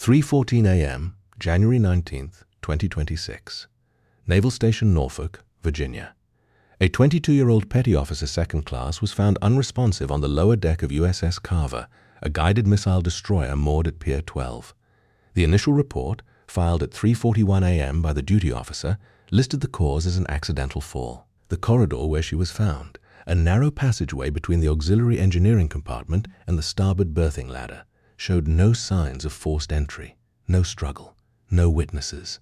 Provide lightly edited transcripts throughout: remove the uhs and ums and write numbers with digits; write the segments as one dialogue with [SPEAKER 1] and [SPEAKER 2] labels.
[SPEAKER 1] 3:14 a.m., January 19, 2026. Naval Station Norfolk, Virginia. A 22-year-old petty officer second class was found unresponsive on the lower deck of USS Carver, a guided missile destroyer moored at Pier 12. The initial report, filed at 3:41 a.m. by the duty officer, listed the cause as an accidental fall. The corridor where she was found, a narrow passageway between the auxiliary engineering compartment and the starboard berthing ladder, showed no signs of forced entry, no struggle, no witnesses.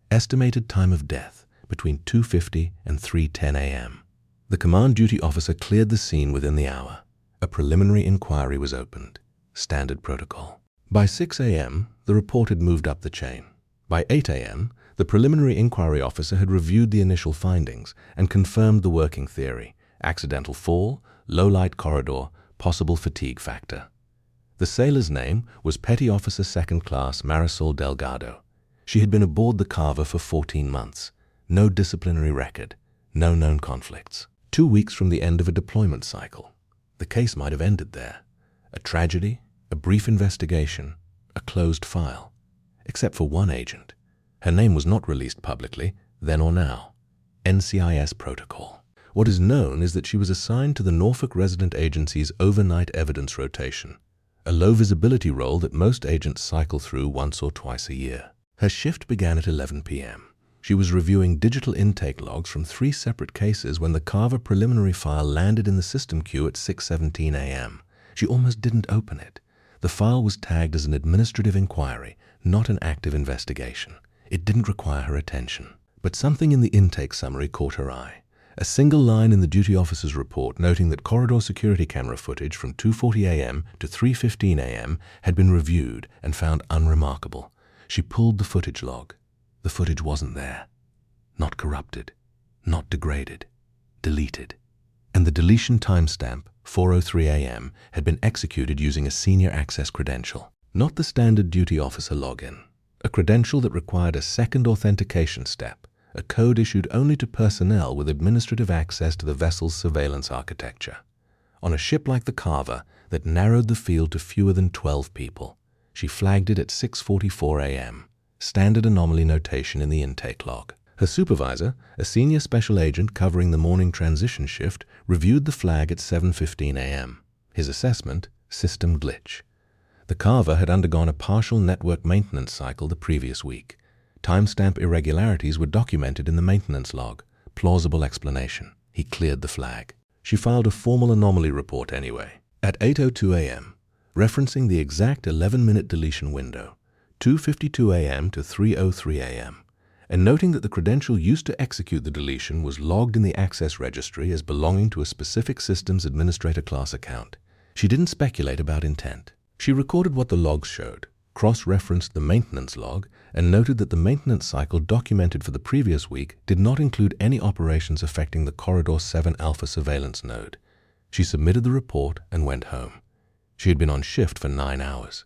[SPEAKER 1] Estimated time of death, between 2:50 and 3:10 a.m. The command duty officer cleared the scene within the hour. A preliminary inquiry was opened. Standard protocol. By 6 a.m., the report had moved up the chain. By 8 a.m., the preliminary inquiry officer had reviewed the initial findings and confirmed the working theory: accidental fall, low light corridor, possible fatigue factor. The sailor's name was Petty Officer Second Class Marisol Delgado. She had been aboard the Carver for 14 months. No disciplinary record, no known conflicts. 2 weeks from the end of a deployment cycle. The case might have ended there. A tragedy, a brief investigation, a closed file. Except for one agent. Her name was not released publicly, then or now. NCIS protocol. What is known is that she was assigned to the Norfolk Resident Agency's overnight evidence rotation, a low visibility role that most agents cycle through once or twice a year. Her shift began at 11 p.m. She was reviewing digital intake logs from 3 separate cases when the Carver preliminary file landed in the system queue at 6:17 a.m. She almost didn't open it. The file was tagged as an administrative inquiry, not an active investigation. It didn't require her attention. But something in the intake summary caught her eye. A single line in the duty officer's report noting that corridor security camera footage from 2:40 a.m. to 3:15 a.m. had been reviewed and found unremarkable. She pulled the footage log. The footage wasn't there. Not corrupted. Not degraded. Deleted. And the deletion timestamp, 4:03 a.m., had been executed using a senior access credential. Not the standard duty officer login. A credential that required a second authentication step, a code issued only to personnel with administrative access to the vessel's surveillance architecture. On a ship like the Carver that narrowed the field to fewer than 12 people, she flagged it at 6:44 a.m., standard anomaly notation in the intake log. Her supervisor, a senior special agent covering the morning transition shift, reviewed the flag at 7:15 a.m. His assessment: system glitch. The Carver had undergone a partial network maintenance cycle the previous week. Timestamp irregularities were documented in the maintenance log. Plausible explanation. He cleared the flag. She filed a formal anomaly report anyway. At 8:02 a.m., referencing the exact 11-minute deletion window, 2:52 a.m. to 3:03 a.m., and noting that the credential used to execute the deletion was logged in the access registry as belonging to a specific systems administrator class account. She didn't speculate about intent. She recorded what the logs showed, cross-referenced the maintenance log, and noted that the maintenance cycle documented for the previous week did not include any operations affecting the Corridor 7 Alpha surveillance node. She submitted the report and went home. She had been on shift for 9 hours.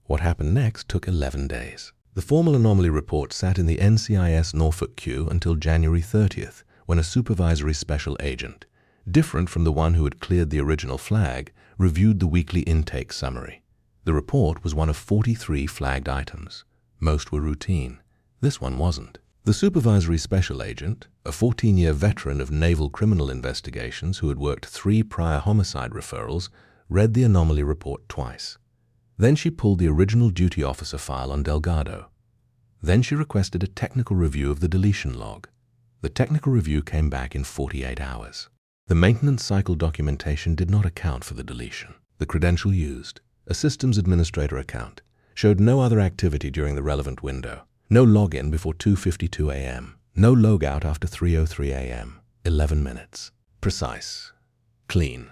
[SPEAKER 1] What happened next took 11 days. The formal anomaly report sat in the NCIS Norfolk queue until January 30th, when a supervisory special agent, different from the one who had cleared the original flag, reviewed the weekly intake summary. The report was one of 43 flagged items. Most were routine. This one wasn't. The supervisory special agent, a 14-year veteran of naval criminal investigations who had worked 3 prior homicide referrals, read the anomaly report twice. Then she pulled the original duty officer file on Delgado. Then she requested a technical review of the deletion log. The technical review came back in 48 hours. The maintenance cycle documentation did not account for the deletion. The credential used, a systems administrator account, showed no other activity during the relevant window. No login before 2:52 a.m. No logout after 3:03 a.m. 11 minutes. Precise. Clean.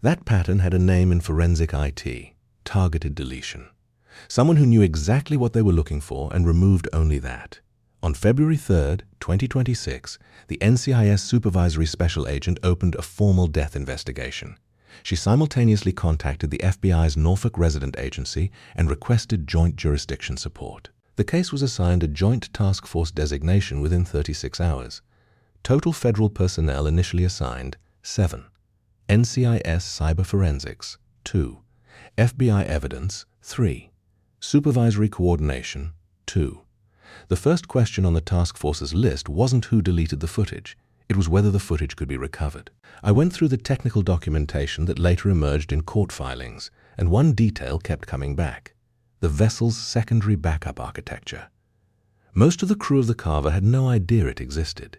[SPEAKER 1] That pattern had a name in forensic IT. Targeted deletion. Someone who knew exactly what they were looking for and removed only that. On February 3rd, 2026, the NCIS Supervisory Special Agent opened a formal death investigation. She simultaneously contacted the FBI's Norfolk Resident Agency and requested joint jurisdiction support. The case was assigned a Joint Task Force designation within 36 hours. Total federal personnel initially assigned, 7. NCIS Cyber Forensics, 2. FBI Evidence, 3. Supervisory coordination, 2. The first question on the task force's list wasn't who deleted the footage, it was whether the footage could be recovered. I went through the technical documentation that later emerged in court filings, and one detail kept coming back: the vessel's secondary backup architecture. Most of the crew of the Carver had no idea it existed.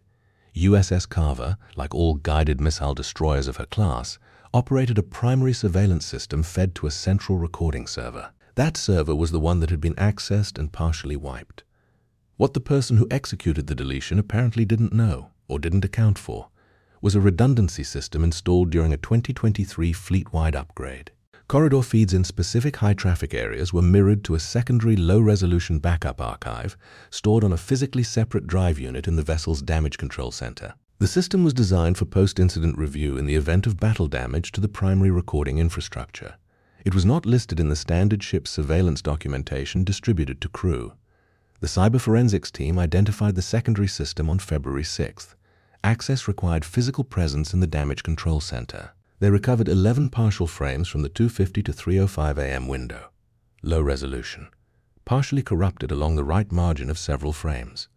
[SPEAKER 1] USS Carver, like all guided missile destroyers of her class, operated a primary surveillance system fed to a central recording server. That server was the one that had been accessed and partially wiped. What the person who executed the deletion apparently didn't know, or didn't account for, was a redundancy system installed during a 2023 fleet-wide upgrade. Corridor feeds in specific high-traffic areas were mirrored to a secondary low-resolution backup archive stored on a physically separate drive unit in the vessel's damage control center. The system was designed for post-incident review in the event of battle damage to the primary recording infrastructure. It was not listed in the standard ship's surveillance documentation distributed to crew. The cyber forensics team identified the secondary system on February 6th. Access required physical presence in the damage control center. They recovered 11 partial frames from the 2:50 to 3:05 a.m. window. Low resolution. Partially corrupted along the right margin of several frames.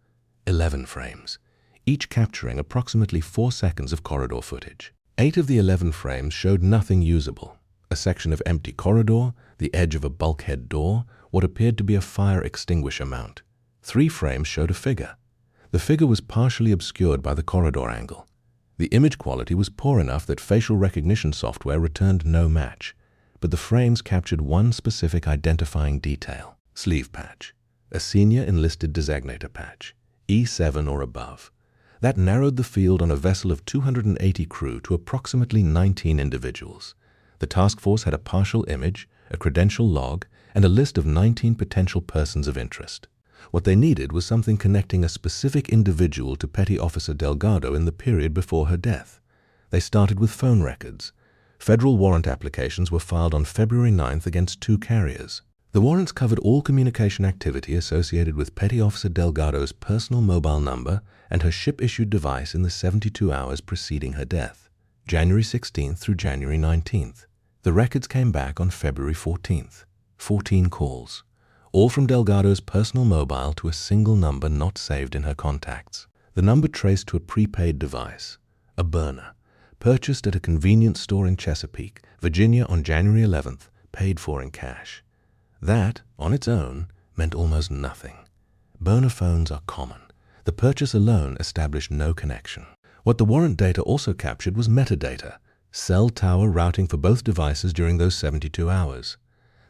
[SPEAKER 1] 11 frames, each capturing approximately 4 seconds of corridor footage. 8 of the 11 frames showed nothing usable: a section of empty corridor, the edge of a bulkhead door, what appeared to be a fire extinguisher mount. 3 frames showed a figure. The figure was partially obscured by the corridor angle. The image quality was poor enough that facial recognition software returned no match, but the frames captured one specific identifying detail: sleeve patch, a senior enlisted designator patch, E7 or above. That narrowed the field on a vessel of 280 crew to approximately 19 individuals. The task force had a partial image, a credential log, and a list of 19 potential persons of interest. What they needed was something connecting a specific individual to Petty Officer Delgado in the period before her death. They started with phone records. Federal warrant applications were filed on February 9th against 2 carriers. The warrants covered all communication activity associated with Petty Officer Delgado's personal mobile number and her ship-issued device in the 72 hours preceding her death, January 16th through January 19th. The records came back on February 14th. 14 calls, all from Delgado's personal mobile to a single number not saved in her contacts. The number traced to a prepaid device, a burner, purchased at a convenience store in Chesapeake, Virginia on January 11th, paid for in cash. That, on its own, meant almost nothing. Burner phones are common. The purchase alone established no connection. What the warrant data also captured was metadata, cell tower routing for both devices during those 72 hours.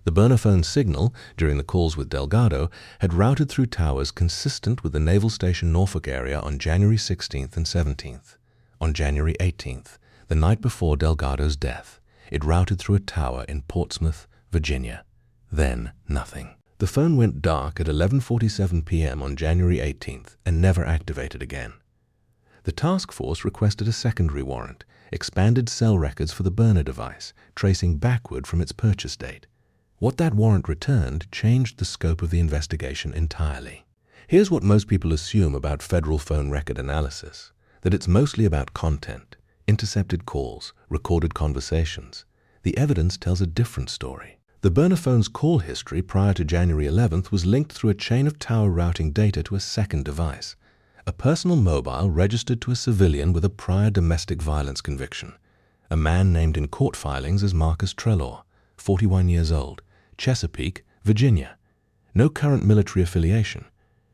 [SPEAKER 1] The burner phone signal, during the calls with Delgado, had routed through towers consistent with the Naval Station Norfolk area on January 16th and 17th. On January 18th, the night before Delgado's death, it routed through a tower in Portsmouth, Virginia. Then nothing. The phone went dark at 11:47 p.m. on January 18th and never activated again. The task force requested a secondary warrant, expanded cell records for the burner device, tracing backward from its purchase date. What that warrant returned changed the scope of the investigation entirely. Here's what most people assume about federal phone record analysis: that it's mostly about content, intercepted calls, recorded conversations. The evidence tells a different story. The burner phone's call history prior to January 11th was linked through a chain of tower routing data to a second device, a personal mobile registered to a civilian with a prior domestic violence conviction, a man named in court filings as Marcus Trelaw, 41 years old, Chesapeake, Virginia. No current military affiliation.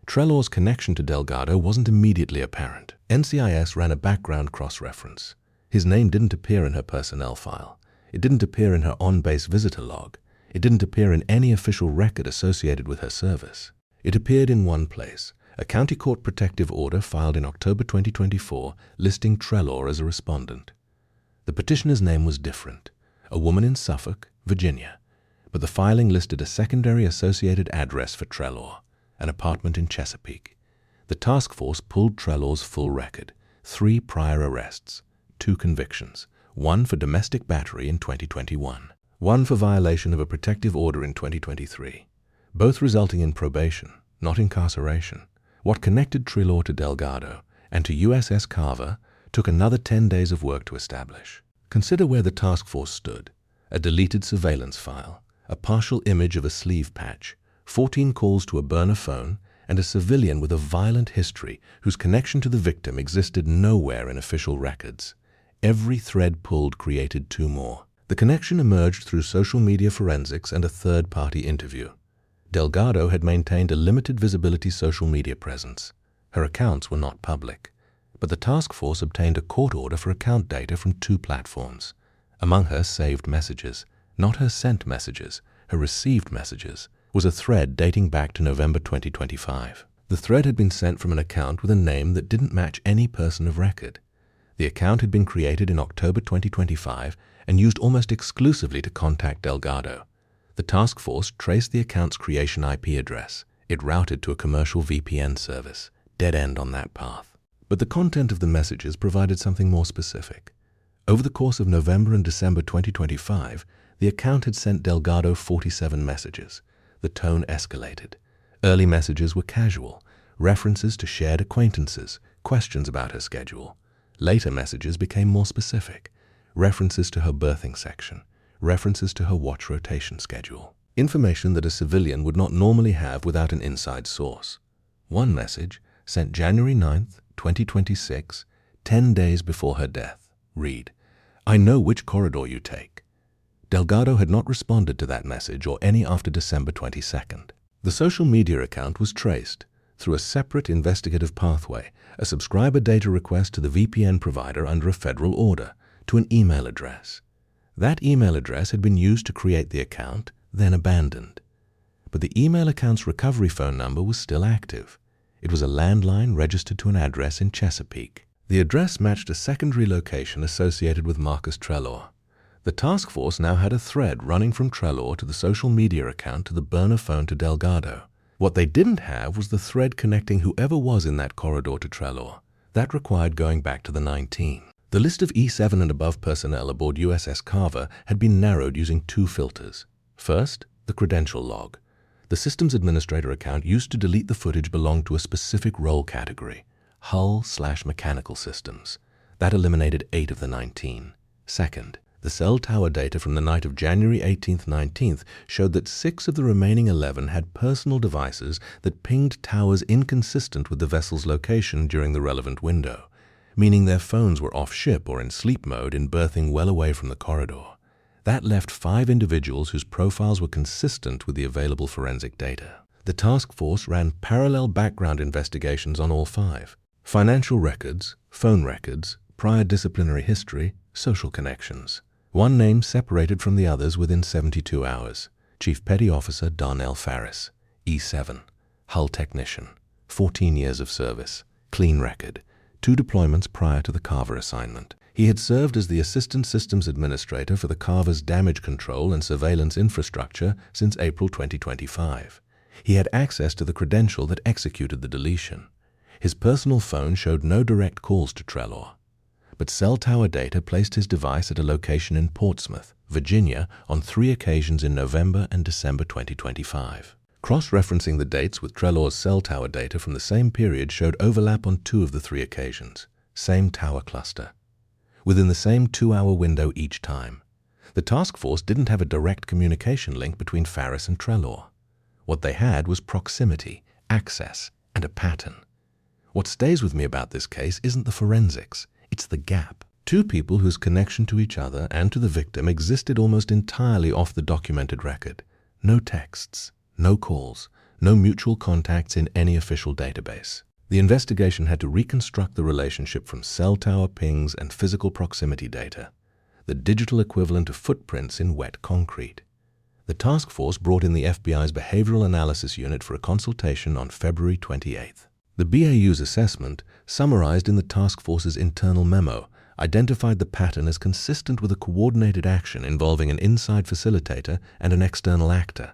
[SPEAKER 1] Trelaw's connection to Delgado wasn't immediately apparent. NCIS ran a background cross-reference. His name didn't appear in her personnel file. It didn't appear in her on-base visitor log. It didn't appear in any official record associated with her service. It appeared in one place, a county court protective order filed in October 2024 listing Trelaw as a respondent. The petitioner's name was different, a woman in Suffolk, Virginia, but the filing listed a secondary associated address for Trelaw, an apartment in Chesapeake. The task force pulled Trelaw's full record, 3 prior arrests, 2 convictions, 1 for domestic battery in 2021, 1 for violation of a protective order in 2023, both resulting in probation, not incarceration. What connected Trelaw to Delgado and to USS Carver took another 10 days of work to establish. Consider where the task force stood: a deleted surveillance file, a partial image of a sleeve patch, 14 calls to a burner phone, and a civilian with a violent history whose connection to the victim existed nowhere in official records. Every thread pulled created 2 more. The connection emerged through social media forensics and a third-party interview. Delgado had maintained a limited visibility social media presence. Her accounts were not public, but the task force obtained a court order for account data from 2 platforms. Among her saved messages, not her sent messages, her received messages, was a thread dating back to November 2025. The thread had been sent from an account with a name that didn't match any person of record. The account had been created in October 2025 and used almost exclusively to contact Delgado. The task force traced the account's creation IP address. It routed to a commercial VPN service, dead end on that path. But the content of the messages provided something more specific. Over the course of November and December 2025, the account had sent Delgado 47 messages. The tone escalated. Early messages were casual, references to shared acquaintances, questions about her schedule. Later messages became more specific, references to her berthing section, references to her watch rotation schedule. Information that a civilian would not normally have without an inside source. One message, sent January 9th, 2026, 10 days before her death, read, "I know which corridor you take." Delgado had not responded to that message or any after December 22nd. The social media account was traced through a separate investigative pathway, a subscriber data request to the VPN provider under a federal order, to an email address. That email address had been used to create the account, then abandoned. But the email account's recovery phone number was still active. It was a landline registered to an address in Chesapeake. The address matched a secondary location associated with Marcus Trelaw. The task force now had a thread running from Trelaw to the social media account to the burner phone to Delgado. What they didn't have was the thread connecting whoever was in that corridor to Trelaw. That required going back to the 19. The list of E7 and above personnel aboard USS Carver had been narrowed using 2 filters. First, the credential log. The systems administrator account used to delete the footage belonged to a specific role category, hull/mechanical systems. That eliminated 8 of the 19. Second, the cell tower data from the night of January 18th, 19th showed that 6 of the remaining 11 had personal devices that pinged towers inconsistent with the vessel's location during the relevant window, meaning their phones were off-ship or in sleep mode in berthing well away from the corridor. That left 5 individuals whose profiles were consistent with the available forensic data. The task force ran parallel background investigations on all 5. Financial records, phone records, prior disciplinary history, social connections. One name separated from the others within 72 hours. Chief Petty Officer Darnell Farris, E7, hull technician, 14 years of service, clean record, 2 deployments prior to the Carver assignment. He had served as the Assistant Systems Administrator for the Carver's damage control and surveillance infrastructure since April 2025. He had access to the credential that executed the deletion. His personal phone showed no direct calls to Trelaw, but cell tower data placed his device at a location in Portsmouth, Virginia, on 3 occasions in November and December 2025. Cross-referencing the dates with Trelaw's cell tower data from the same period showed overlap on 2 of the 3 occasions, same tower cluster, within the same 2-hour window each time. The task force didn't have a direct communication link between Farris and Trelaw. What they had was proximity, access, and a pattern. What stays with me about this case isn't the forensics, it's the gap. 2 people whose connection to each other and to the victim existed almost entirely off the documented record. No texts, no calls, no mutual contacts in any official database. The investigation had to reconstruct the relationship from cell tower pings and physical proximity data, the digital equivalent of footprints in wet concrete. The task force brought in the FBI's Behavioral Analysis Unit for a consultation on February 28th. The BAU's assessment, summarized in the task force's internal memo, identified the pattern as consistent with a coordinated action involving an inside facilitator and an external actor,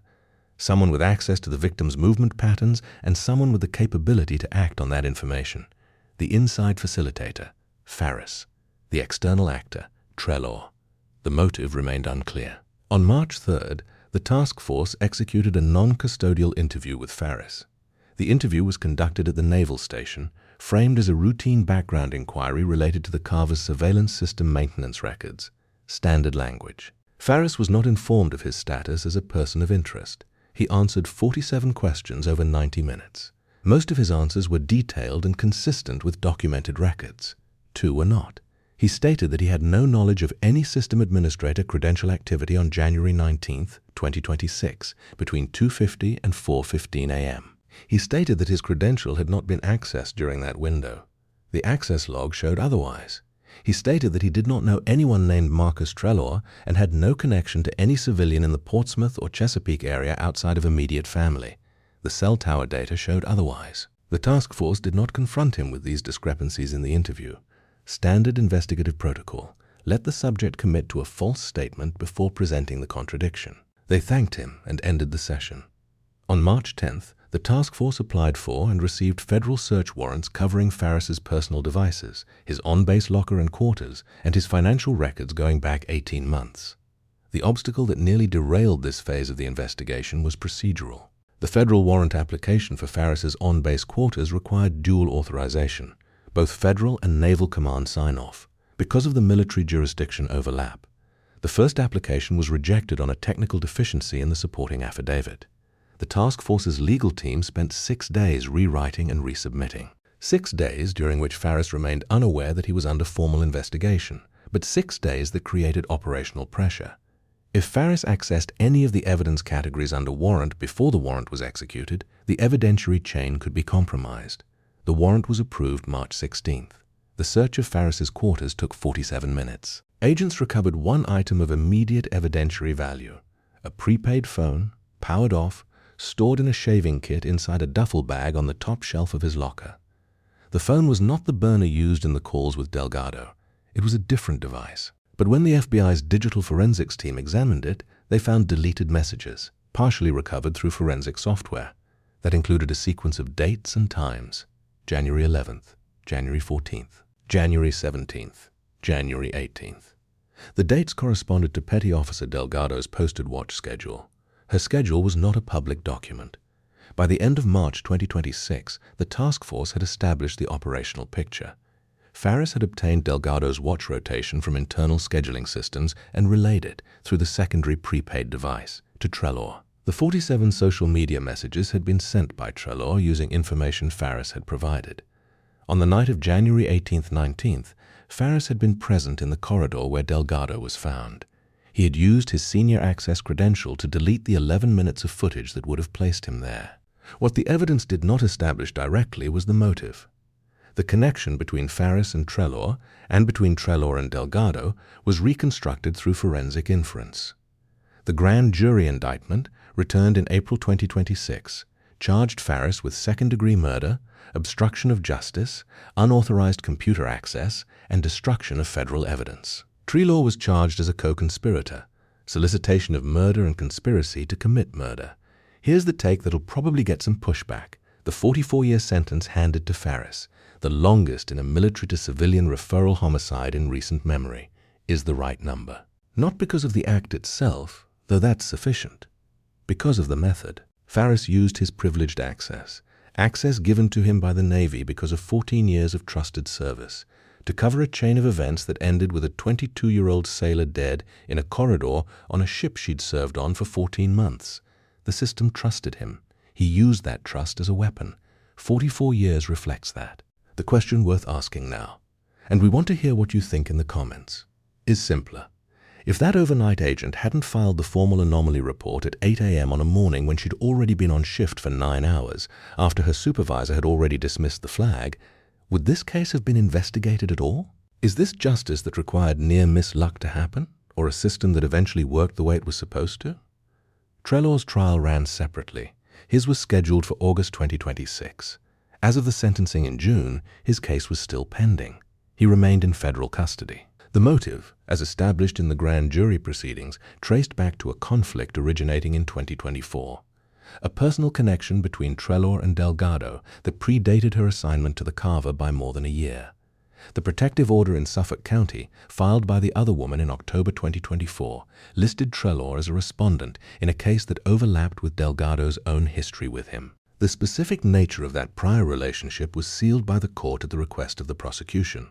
[SPEAKER 1] someone with access to the victim's movement patterns and someone with the capability to act on that information. The inside facilitator, Farris. The external actor, Trelaw. The motive remained unclear. On March 3rd, the task force executed a non-custodial interview with Farris. The interview was conducted at the Naval Station, framed as a routine background inquiry related to the Carver's surveillance system maintenance records. Standard language. Farris was not informed of his status as a person of interest. He answered 47 questions over 90 minutes. Most of his answers were detailed and consistent with documented records. 2 were not. He stated that he had no knowledge of any system administrator credential activity on January 19, 2026, between 2:50 and 4:15 a.m. He stated that his credential had not been accessed during that window. The access log showed otherwise. He stated that he did not know anyone named Marcus Trelaw and had no connection to any civilian in the Portsmouth or Chesapeake area outside of immediate family. The cell tower data showed otherwise. The task force did not confront him with these discrepancies in the interview. Standard investigative protocol: let the subject commit to a false statement before presenting the contradiction. They thanked him and ended the session. On March 10th, the task force applied for and received federal search warrants covering Farris's personal devices, his on-base locker and quarters, and his financial records going back 18 months. The obstacle that nearly derailed this phase of the investigation was procedural. The federal warrant application for Farris's on-base quarters required dual authorization, both federal and naval command sign-off, because of the military jurisdiction overlap. The first application was rejected on a technical deficiency in the supporting affidavit. The task force's legal team spent 6 days rewriting and resubmitting. 6 days during which Farris remained unaware that he was under formal investigation, but 6 days that created operational pressure. If Farris accessed any of the evidence categories under warrant before the warrant was executed, the evidentiary chain could be compromised. The warrant was approved March 16th. The search of Farris's quarters took 47 minutes. Agents recovered one item of immediate evidentiary value: a prepaid phone, powered off, stored in a shaving kit inside a duffel bag on the top shelf of his locker. The phone was not the burner used in the calls with Delgado. It was a different device. But when the FBI's digital forensics team examined it, they found deleted messages, partially recovered through forensic software, that included a sequence of dates and times: January 11th, January 14th, January 17th, January 18th. The dates corresponded to Petty Officer Delgado's posted watch schedule. Her schedule was not a public document. By the end of March 2026, the task force had established the operational picture. Farris had obtained Delgado's watch rotation from internal scheduling systems and relayed it through the secondary prepaid device to Trelaw. The 47 social media messages had been sent by Trelaw using information Farris had provided. On the night of January 18th-19th, Farris had been present in the corridor where Delgado was found. He had used his senior access credential to delete the 11 minutes of footage that would have placed him there. What the evidence did not establish directly was the motive. The connection between Farris and Trelaw, and between Trelaw and Delgado, was reconstructed through forensic inference. The grand jury indictment, returned in April 2026, charged Farris with second-degree murder, obstruction of justice, unauthorized computer access, and destruction of federal evidence. Trelaw was charged as a co-conspirator, solicitation of murder and conspiracy to commit murder. Here's the take that'll probably get some pushback. The 44-year sentence handed to Farris, the longest in a military-to-civilian referral homicide in recent memory, is the right number. Not because of the act itself, though that's sufficient. Because of the method. Farris used his privileged access given to him by the Navy because of 14 years of trusted service, to cover a chain of events that ended with a 22-year-old sailor dead in a corridor on a ship she'd served on for 14 months. The system trusted him. He used that trust as a weapon. 44 years reflects that. The question worth asking now, and we want to hear what you think in the comments, is simpler. If that overnight agent hadn't filed the formal anomaly report at 8 a.m. on a morning when she'd already been on shift for 9 hours, after her supervisor had already dismissed the flag, would this case have been investigated at all? Is this justice that required near-miss luck to happen, or a system that eventually worked the way it was supposed to? Trelaw's trial ran separately. His was scheduled for August 2026. As of the sentencing in June, his case was still pending. He remained in federal custody. The motive, as established in the grand jury proceedings, traced back to a conflict originating in 2024. A personal connection between Trelaw and Delgado that predated her assignment to the Carver by more than a year. The protective order in Suffolk County, filed by the other woman in October 2024, listed Trelaw as a respondent in a case that overlapped with Delgado's own history with him. The specific nature of that prior relationship was sealed by the court at the request of the prosecution.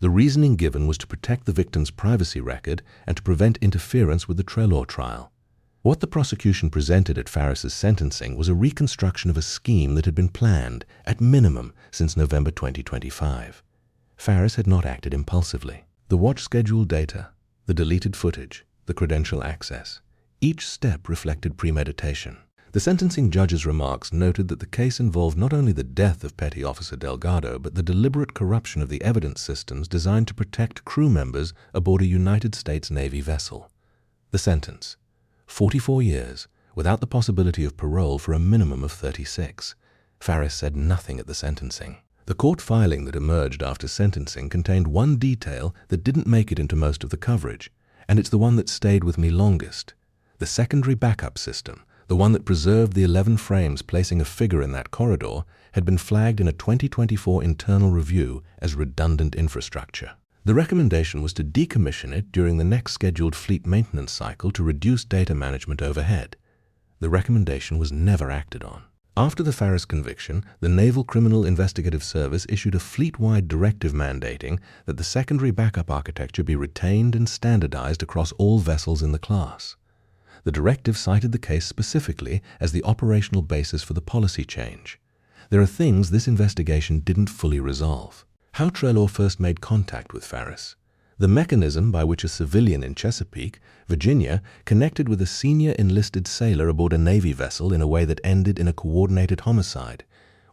[SPEAKER 1] The reasoning given was to protect the victim's privacy record and to prevent interference with the Trelaw trial. What the prosecution presented at Farris's sentencing was a reconstruction of a scheme that had been planned, at minimum, since November 2025. Farris had not acted impulsively. The watch schedule data, the deleted footage, the credential access, each step reflected premeditation. The sentencing judge's remarks noted that the case involved not only the death of Petty Officer Delgado, but the deliberate corruption of the evidence systems designed to protect crew members aboard a United States Navy vessel. The sentence: 44 years, without the possibility of parole for a minimum of 36. Farris said nothing at the sentencing. The court filing that emerged after sentencing contained one detail that didn't make it into most of the coverage, and it's the one that stayed with me longest. The secondary backup system, the one that preserved the 11 frames placing a figure in that corridor, had been flagged in a 2024 internal review as redundant infrastructure. The recommendation was to decommission it during the next scheduled fleet maintenance cycle to reduce data management overhead. The recommendation was never acted on. After the Farris conviction, the Naval Criminal Investigative Service issued a fleet-wide directive mandating that the secondary backup architecture be retained and standardized across all vessels in the class. The directive cited the case specifically as the operational basis for the policy change. There are things this investigation didn't fully resolve. How Treloar first made contact with Farris, the mechanism by which a civilian in Chesapeake, Virginia, connected with a senior enlisted sailor aboard a Navy vessel in a way that ended in a coordinated homicide,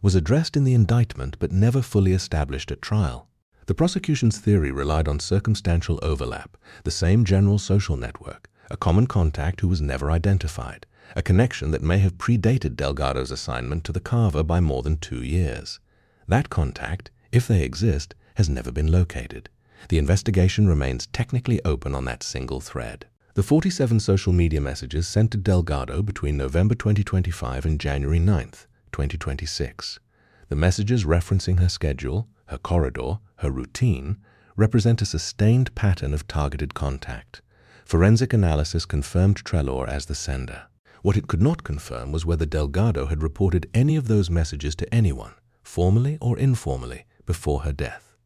[SPEAKER 1] was addressed in the indictment but never fully established at trial. The prosecution's theory relied on circumstantial overlap, the same general social network, a common contact who was never identified, a connection that may have predated Delgado's assignment to the Carver by more than 2 years. That contact, if they exist, has never been located. The investigation remains technically open on that single thread. The 47 social media messages sent to Delgado between November 2025 and January 9, 2026. The messages referencing her schedule, her corridor, her routine, represent a sustained pattern of targeted contact. Forensic analysis confirmed Treloar as the sender. What it could not confirm was whether Delgado had reported any of those messages to anyone, formally or informally, before her death.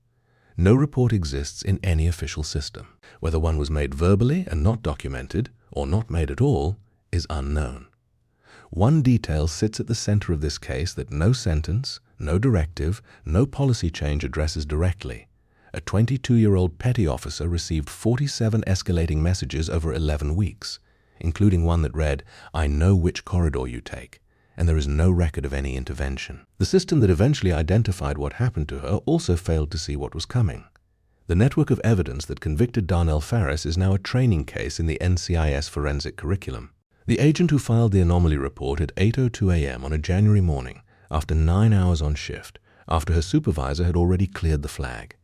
[SPEAKER 1] No report exists in any official system. Whether one was made verbally and not documented, or not made at all, is unknown. One detail sits at the center of this case that no sentence, no directive, no policy change addresses directly. A 22-year-old petty officer received 47 escalating messages over 11 weeks, including one that read, "I know which corridor you take," and there is no record of any intervention. The system that eventually identified what happened to her also failed to see what was coming. The network of evidence that convicted Darnell Farris is now a training case in the NCIS forensic curriculum. The agent who filed the anomaly report at 8:02 a.m. on a January morning, after 9 hours on shift, after her supervisor had already cleared the flag.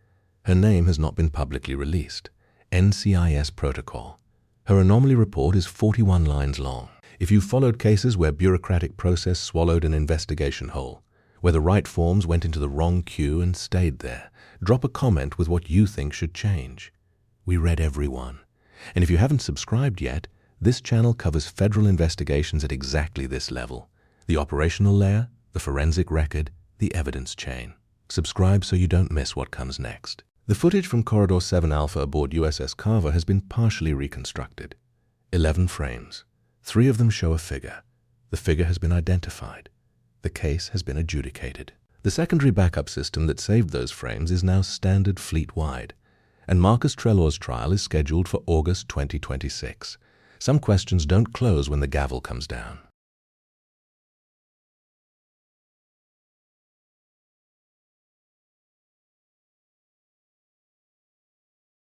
[SPEAKER 1] Her name has not been publicly released. NCIS protocol. Her anomaly report is 41 lines long. If you've followed cases where bureaucratic process swallowed an investigation whole, where the right forms went into the wrong queue and stayed there, drop a comment with what you think should change. We read every one. And if you haven't subscribed yet, this channel covers federal investigations at exactly this level: the operational layer, the forensic record, the evidence chain. Subscribe so you don't miss what comes next. The footage from Corridor 7 Alpha aboard USS Carver has been partially reconstructed. 11 frames. 3 of them show a figure. The figure has been identified. The case has been adjudicated. The secondary backup system that saved those frames is now standard fleet-wide, and Marcus Treloar's trial is scheduled for August 2026. Some questions don't close when the gavel comes down.